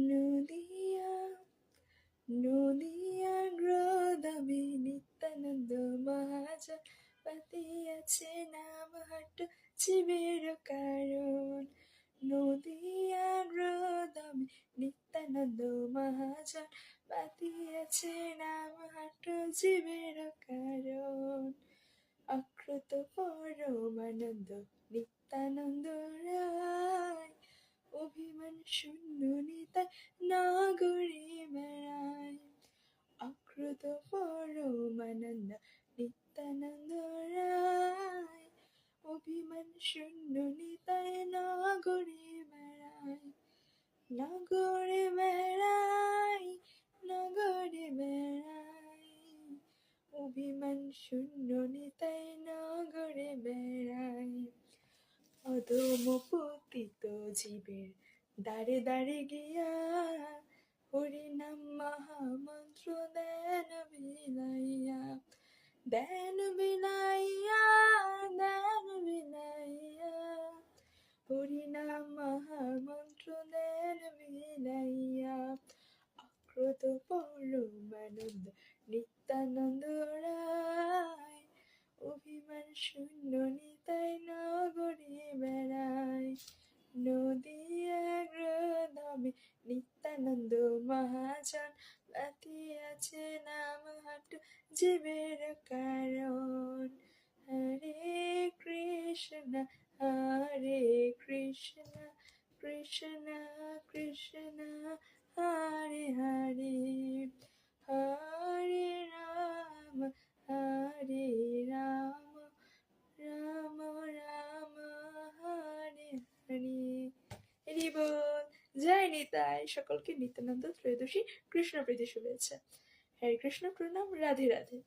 নদিয়া নদিয়ার গ্রদমে নিত্যানন্দ মহাজন পাতিয়াছে নাম হাট জীবের কারণ। নদিয়ার গ্রদমে নিত্যানন্দ মহাজন পাতিয়াছে নাম হাট জীবের কারণ। অকৃত পরমানন্দ নিত্যানন্দ রায়, অভিমান শূন্য নিতাই নগরী বেড়ায়। অকৃত পরমানন্দ নিত্যানন্দ রায়, অভিমান শূন্য নিতাই নগরী বেড়ায়। নগরে বেড়াই নগরে বেড়াই, অভিমান শূন্য নিতাই নগরে বেড়াই। অধম পতিত জীবের দ্বারে দ্বারে গিয়া, হরিনাম মহামন্ত্র দেন বিলাইয়া। দেন বিলাইয়া দেন বিলাইয়া, হরিনাম মহামন্ত্র দেন বিলাইয়া। অকৃত পরমানন্দ নিত্যানন্দ রায়, অভিমান শূন্য নিতাই নগরী বেড়ায়। নদিয়া গ্রদমে নিত্যানন্দ মহাজন পাতিয়াছে নাম হাট জীবের কারণ। হরে কৃষ্ণ কৃষ্ণ কৃষ্ণ হরে হরে, হরে রাম রাম রাম হরে হরে। হরি বল। জয় নিতাই। সকলকে নিত্যানন্দ ত্রয়োদশী কৃষ্ণ প্রীতি শুভেচ্ছা। হরে কৃষ্ণ, প্রণাম, রাধে রাধে।